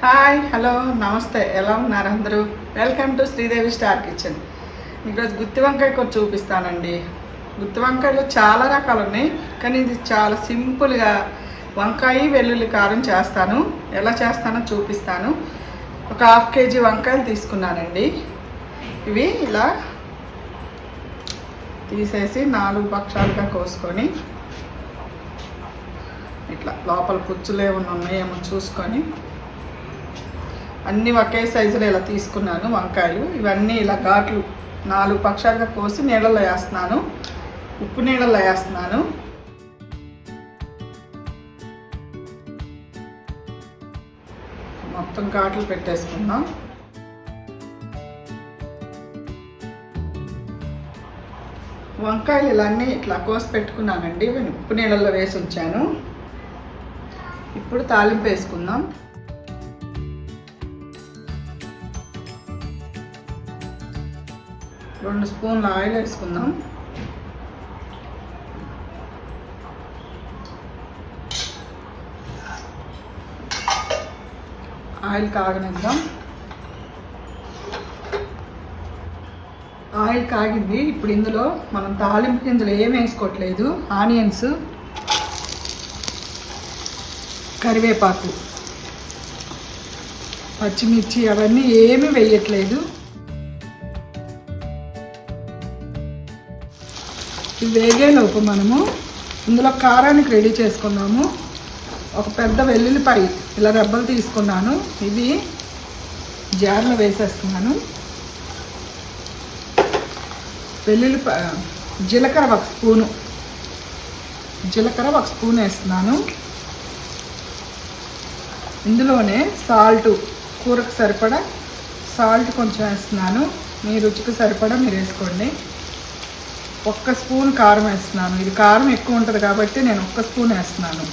Hi hello నమస్తే, ఎలా ఉన్నారు అందరూ? Welcome to Sridevi star kitchen. ఈరోజు గుత్తి వంకాయ కూర చూపిస్తానండి. గుత్తి వంకాయలో చాలా రకాలు ఉన్నాయి, కానీ ఇది చాలా సింపుల్గా వంకాయ వెల్లుల్లి కారం చేస్తాను. ఎలా చేస్తానో చూపిస్తాను. ఒక 1/2 kg వంకాయలు తీసుకున్నానండి. ఇవి ఇలా తీసేసి 4 పక్షాలుగా కోసుకొని ఇట్లా లోపల పుచ్చులు ఏమైనా ఉన్నాయేమో చూసుకొని అన్నీ ఒకే సైజులో ఇలా తీసుకున్నాను వంకాయలు. ఇవన్నీ ఇలా ఘాట్లు 4 పక్షాలుగా కోసి నీళ్ళలో వేస్తున్నాను, ఉప్పు నీళ్ళలో వేస్తున్నాను. మొత్తం ఘాట్లు పెట్టేసుకుందాం. వంకాయలు ఇలా అన్నీ ఇట్లా కోసి పెట్టుకున్నానండి, ఉప్పు నీళ్ళల్లో వేసి ఉంచాను. ఇప్పుడు తాలింపు వేసుకుందాం. రెండు స్పూన్ల ఆయిల్ వేసుకుందాం. ఆయిల్ కాగనిద్దాం. ఆయిల్ కాగింది. ఇప్పుడు ఇందులో మనం తాలింపు గింజలు ఏమి వేసుకోవట్లేదు. ఆనియన్స్, కరివేపాకు, పచ్చిమిర్చి అవన్నీ ఏమీ వేయట్లేదు. ఇవి వేగేలోపు మనము ఇందులో కారానికి రెడీ చేసుకున్నాము. ఒక పెద్ద వెల్లుల్లిపాయ ఇలా రెబ్బలు తీసుకున్నాను, ఇవి జార్లో వేసేస్తున్నాను. జీలకర్ర ఒక స్పూన్ వేస్తున్నాను. ఇందులోనే సాల్ట్, కూరకు సరిపడా సాల్ట్ కొంచెం వేస్తున్నాను. మీ రుచికి సరిపడా మీరు వేసుకోండి. 1 స్పూన్ కారం వేస్తున్నాను. ఇది కారం ఎక్కువ ఉంటుంది కాబట్టి నేను 1 స్పూన్ వేస్తున్నాను.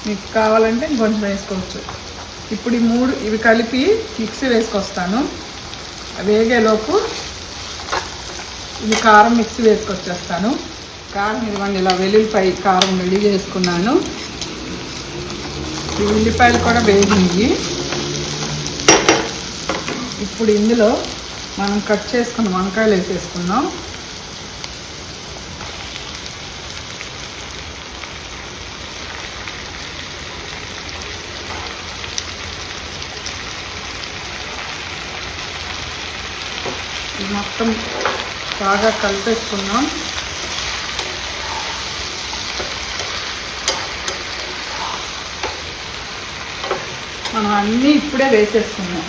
మీకు కావాలంటే ఇంకొంచెం వేసుకోవచ్చు. ఇప్పుడు ఇవి కలిపి మిక్సీ వేసుకొస్తాను. వేగేలోపు ఇది కారం మిక్సీ వేసుకొచ్చేస్తాను. కారం ఇదిగోండి, ఇలా వెల్లుల్లిపాయ కారం రెడీ చేసుకున్నాను. ఈ ఉల్లిపాయలు కూడా వేగినాయి. ఇప్పుడు ఇందులో మనం కట్ చేసుకున్న వంకాయలు వేసేసుకుందాం. మొత్తం బాగా కలిపేసుకున్నాం. మనం అన్నీ ఇప్పుడే వేసేసుకున్నాం.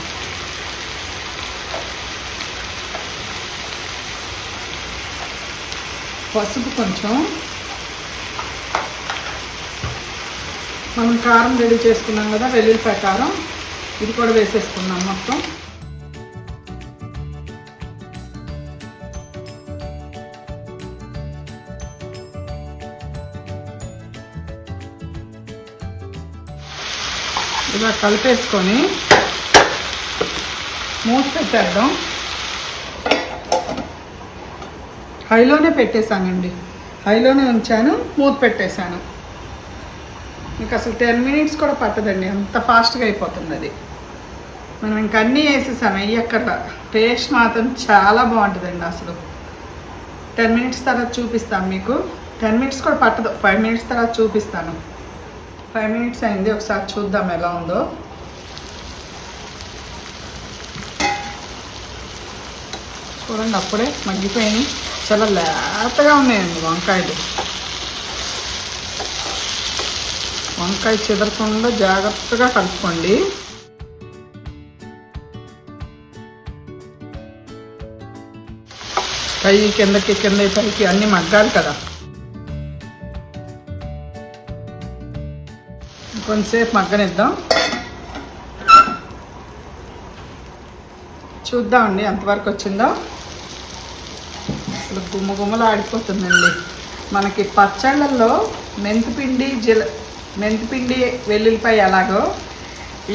పసుపు కొంచెం, మనం కారం రెడీ చేసుకున్నాం కదా వెల్లుల్లిపాయ కారం, ఇది కూడా వేసేసుకున్నాం మొత్తం. ఇలా కలిపేసుకొని మూత పెట్టేద్దాం. హైలోనే పెట్టేశానండి, హైలోనే ఉంచాను, మూత పెట్టేశాను. మీకు అసలు 10 minutes కూడా పట్టదండి, అంత ఫాస్ట్గా అయిపోతుంది అది. మనం ఇంక అన్నీ వేసేసాము, వేయక్కర్లా. టేస్ట్ మాత్రం చాలా బాగుంటుందండి. అసలు 10 minutes తర్వాత చూపిస్తాను మీకు. 10 minutes కూడా పట్టదు, 5 minutes తర్వాత చూపిస్తాను. 5 minutes అయింది, ఒకసారి చూద్దాం ఎలా ఉందో. చూడండి, అప్పుడే మగ్గిపోయినాయి. చాలా లేతగా ఉన్నాయండి వంకాయలు. వంకాయ చెదరకుండా జాగ్రత్తగా కలుపుకోండి. పై కిందకి పైకి అన్నీ మగ్గాలి కదా. కొంతసేపు మగ్గనిద్దాం, చూద్దామండి ఎంతవరకు వచ్చిందో. అసలు గుమ్మలు ఆడిపోతుందండి. మనకి పచ్చళ్ళల్లో మెంతిపిండి వెల్లుల్లిపాయ ఎలాగో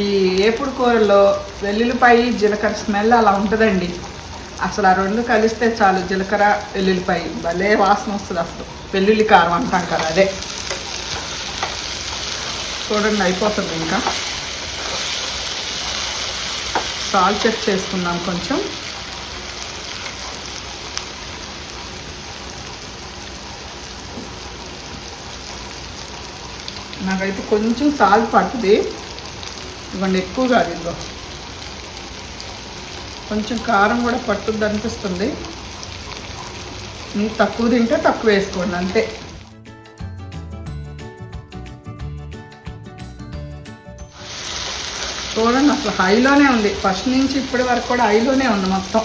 ఈ ఏపుడు కూరల్లో వెల్లుల్లిపాయ జీలకర్ర స్మెల్ అలా ఉంటుందండి. అసలు ఆ రెండు కలిస్తే చాలు, జీలకర్ర వెల్లుల్లిపాయ భలే వాసన వస్తుంది. అసలు వెల్లుల్లి కారం అంటాం కదా, అదే. చూడండి అయిపోతుంది ఇంకా. సాల్ట్ చెక్ చేసుకుందాం కొంచెం. నాకైతే కొంచెం సాల్ట్ పడుతుంది, ఇవ్వండి, ఎక్కువ కాదు. ఇదిగో కొంచెం కారం కూడా పట్టుద్ది అనిపిస్తుంది. మీరు తక్కువ తింటే తక్కువ వేసుకోండి అంతే. చూడండి, అసలు హైలోనే ఉంది, ఫస్ట్ నుంచి ఇప్పటి వరకు కూడా హైలోనే ఉంది మొత్తం.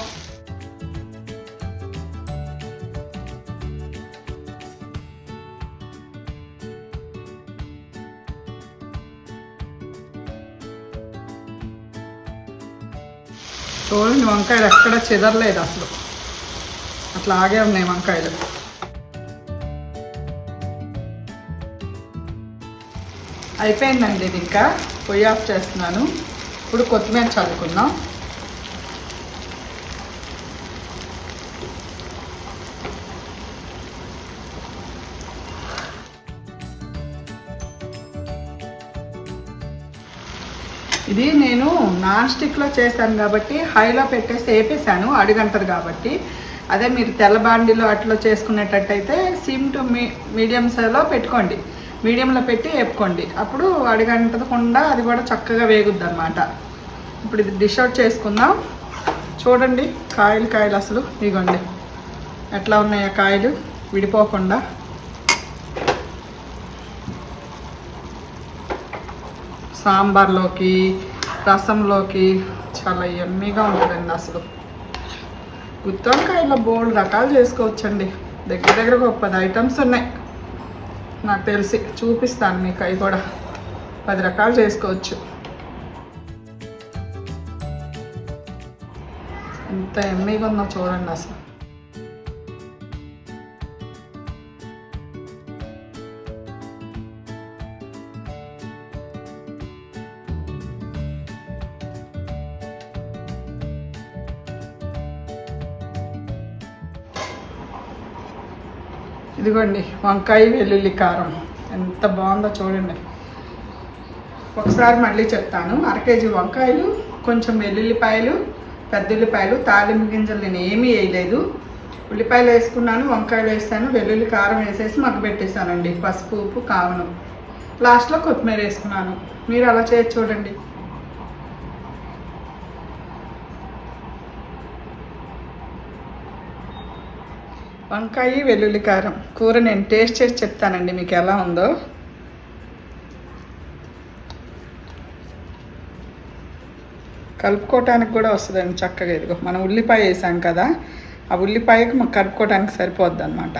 చూడండి, వంకాయలు ఎక్కడ చెదరలేదు అసలు, అట్లాగే ఉన్నాయి వంకాయలు. అయిపోయిందండి ఇది, ఇంకా పొయ్యి ఆఫ్ చేస్తున్నాను. ఇప్పుడు కొత్తిమీర చల్లుకుందాం. ఇది నేను నాన్ స్టిక్లో చేశాను కాబట్టి హైలో పెట్టేసి వేపేసాను, అడుగంటది కాబట్టి. అదే మీరు తెల్ల బాండిలో అట్లా చేసుకునేటట్టయితే సిమ్ టు మీడియం సైజులో పెట్టుకోండి, మీడియంలో పెట్టి వేపుకోండి. అప్పుడు అడుగంటకుండా అది కూడా చక్కగా వేగుద్ది అన్నమాట. ఇప్పుడు ఇది డిష్ అవుట్ చేసుకుందాం. చూడండి కాయలు అసలు ఇగోండి ఎట్లా ఉన్నాయో కాయలు విడిపోకుండా. సాంబార్లోకి, రసంలోకి చాలా యమ్మీగా ఉంటుందండి అసలు. గుత్తి వంకాయలో బోల్డ్ రకాలు చేసుకోవచ్చండి, దగ్గర ఒక 10 ఐటమ్స్ ఉన్నాయి నాకు తెలిసి. చూపిస్తాను మీకు, అవి కూడా 10 రకాలు చేసుకోవచ్చు. ఎంత యమ్మీగా ఉందో చూడండి అసలు. ఇదిగోండి వంకాయ వెల్లుల్లి కారం ఎంత బాగుందో చూడండి. ఒకసారి మళ్ళీ చెప్తాను. 1/2 కేజీ వంకాయలు, కొంచెం వెల్లుల్లిపాయలు, పెద్ద ఉల్లిపాయలు, తాలింపు గింజలు నేను ఏమీ వేయలేదు. ఉల్లిపాయలు వేసుకున్నాను, వంకాయలు వేసాను, వెల్లుల్లి కారం వేసేసి మగ్గబెట్టేసానండి. పసుపు, ఉప్పు, కారం, లాస్ట్లో కొత్తిమీర వేసుకున్నాను. మీరు అలా చేసి చూడండి. వంకాయ వెల్లుల్లి కారం కూర నేను టేస్ట్ చేసి చెప్తానండి మీకు ఎలా ఉందో. కలుపుకోవటానికి కూడా వస్తుందండి చక్కగా. ఇదిగో మనం ఉల్లిపాయ వేసాం కదా, ఆ ఉల్లిపాయకి మాకు కలుపుకోవడానికి సరిపోద్ది అనమాట.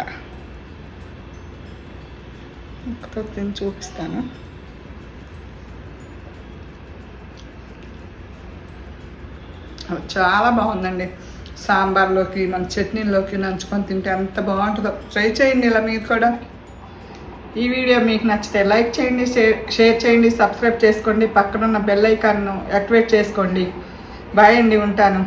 తిని చూపిస్తాను. చాలా బాగుందండి. సాంబార్లోకి, మన చట్నీలోకి నంచుకొని తింటే ఎంత బాగుంటుందో. ట్రై చేయండి ఇలా మీరు కూడా. ఈ వీడియో మీకు నచ్చితే లైక్ చేయండి, షేర్ చేయండి, సబ్స్క్రైబ్ చేసుకోండి, పక్కనున్న బెల్ ఐకాన్ను యాక్టివేట్ చేసుకోండి. బాయ్ అండి, ఉంటాను.